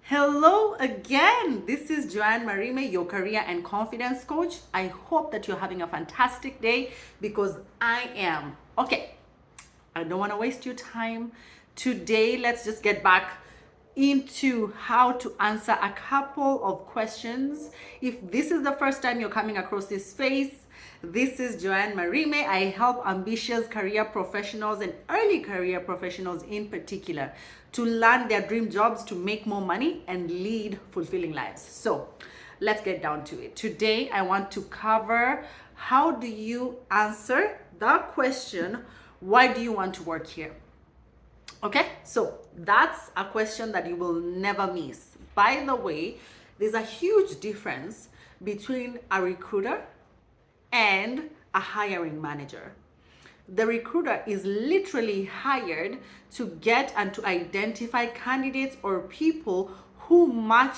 Hello again. This is Joanne Marime, your career and confidence coach. I hope that you're having a fantastic day because I am. Okay, I don't want to waste your time. Today, let's just get back into how to answer a couple of questions. If this is the first time you're coming across this space, this is Joanne Marime. I help ambitious career professionals and early career professionals in particular to land their dream jobs, to make more money and lead fulfilling lives. So let's get down to it. Today, I want to cover how do you answer the question, why do you want to work here? Okay, so that's a question that you will never miss. By the way, there's a huge difference between a recruiter and a hiring manager. The recruiter is literally hired to get and to identify candidates or people who match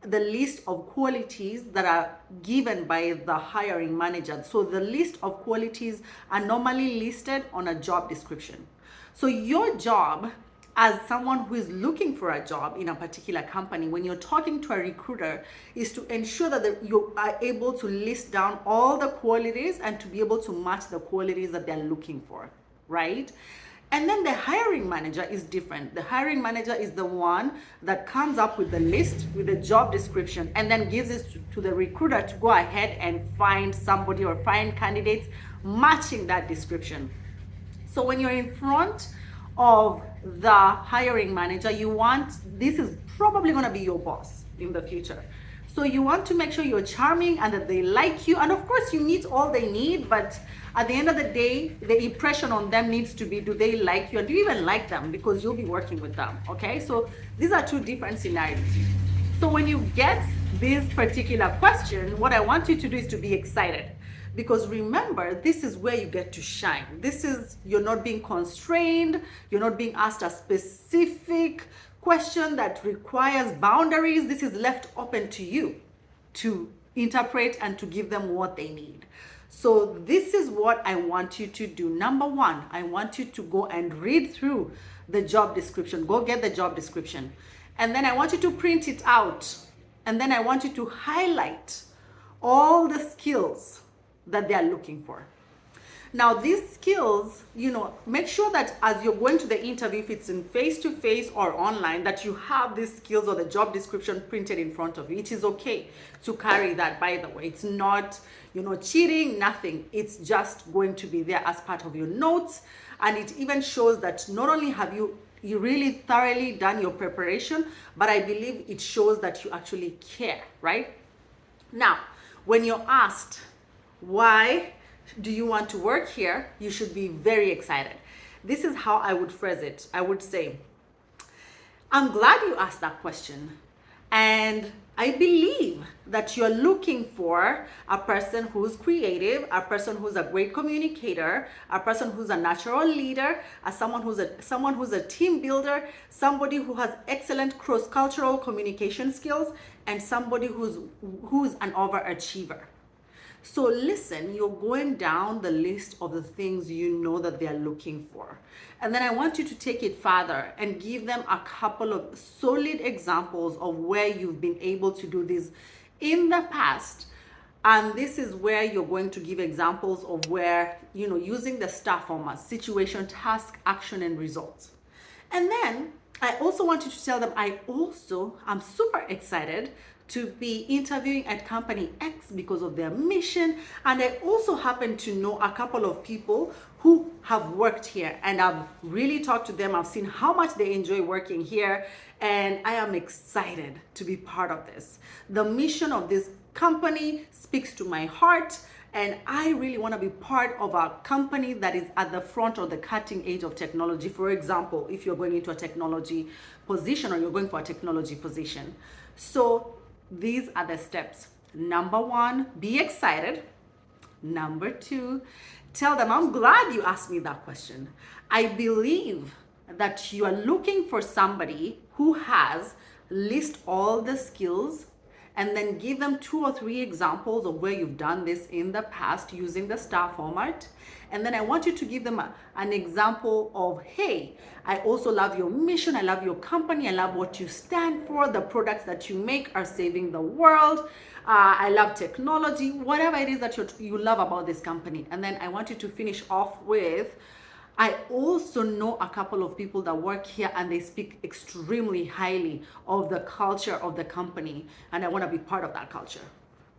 the list of qualities that are given by the hiring manager. So the list of qualities are normally listed on a job description. So your job as someone who is looking for a job in a particular company, when you're talking to a recruiter, is to ensure that you are able to list down all the qualities and to be able to match the qualities that they're looking for, right? And then the hiring manager is different. The hiring manager is the one that comes up with the list, with the job description, and then gives it to the recruiter to go ahead and find somebody or find candidates matching that description. So when you're in front of the hiring manager, this is probably going to be your boss in the future. So you want to make sure you're charming and that they like you. And of course you meet all they need, but at the end of the day, the impression on them needs to be, do they like you? And do you even like them? Because you'll be working with them, okay? So these are two different scenarios. So when you get this particular question, what I want you to do is to be excited. Because remember, this is where you get to shine. You're not being constrained. You're not being asked a specific question that requires boundaries. This is left open to you to interpret and to give them what they need. So this is what I want you to do. Number one, I want you to go and read through the job description. Go get the job description. And then I want you to print it out. And then I want you to highlight all the skills that they are looking for. Now, these skills, make sure that as you're going to the interview, if it's in face-to-face or online, that you have these skills or the job description printed in front of you. It is okay to carry that, by the way. It's not, cheating, nothing. It's just going to be there as part of your notes. And it even shows that not only have you really thoroughly done your preparation, but I believe it shows that you actually care, right? Now, when you're asked, why do you want to work here? You should be very excited. This is how I would phrase it. I would say, I'm glad you asked that question. And I believe that you're looking for a person who's creative, a person who's a great communicator, a person who's a natural leader, someone who's a team builder, somebody who has excellent cross-cultural communication skills, and somebody who's an overachiever. So listen, you're going down the list of the things you know that they're looking for. And then I want you to take it further and give them a couple of solid examples of where you've been able to do this in the past. And this is where you're going to give examples of where, using the STAR format: situation, task, action, and results. And then I also want you to tell them, I'm super excited to be interviewing at company X because of their mission. And I also happen to know a couple of people who have worked here, and I've really talked to them. I've seen how much they enjoy working here, and I am excited to be part of this. The mission of this company speaks to my heart, and I really want to be part of a company that is at the front or the cutting edge of technology. For example, if you're going into a technology position or you're going for a technology position. So these are the steps. Number one, be excited. Number two, tell them, I'm glad you asked me that question. I believe that you are looking for somebody who has list all the skills and then give them 2 or 3 examples of where you've done this in the past using the star format. And then I want you to give them an example of, hey, I also love your mission, I love your company, I love what you stand for, the products that you make are saving the world, I love technology, whatever it is that you love about this company. And then I want you to finish off with, I also know a couple of people that work here and they speak extremely highly of the culture of the company, and I want to be part of that culture.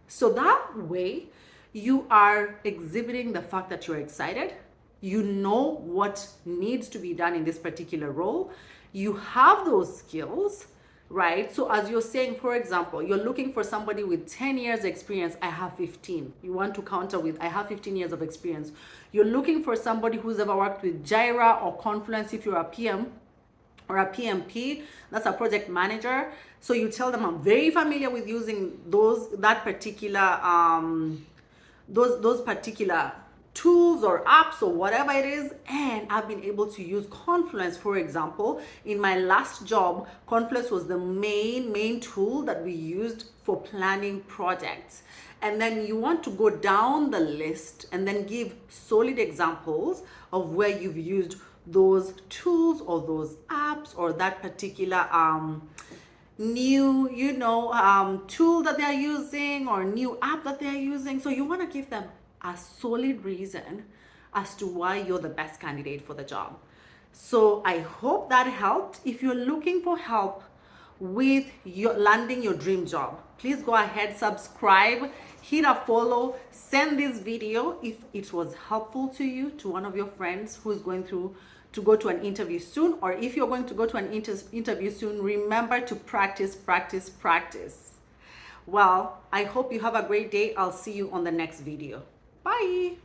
So that way, you are exhibiting the fact that you're excited. You know what needs to be done in this particular role. You have those skills, right? So as you're saying, for example, you're looking for somebody with 10 years experience. I have 15. You want to counter with, I have 15 years of experience. You're looking for somebody who's ever worked with Jira or Confluence if you're a PM, or a PMP, that's a project manager. So you tell them, I'm very familiar with using those particular tools or apps or whatever it is, and I've been able to use Confluence. For example, in my last job, Confluence was the main tool that we used for planning projects. And then you want to go down the list and then give solid examples of where you've used those tools or those apps or that particular new tool that they're using or new app that they're using. So you want to give them a solid reason as to why you're the best candidate for the job. So I hope that helped. If you're looking for help with your landing your dream job, please go ahead, subscribe, hit a follow, send this video if it was helpful to you to one of your friends who's going to go to an interview soon. Or if you're going to go to an interview soon, remember to practice. Well, I hope you have a great day. I'll see you on the next video. Bye.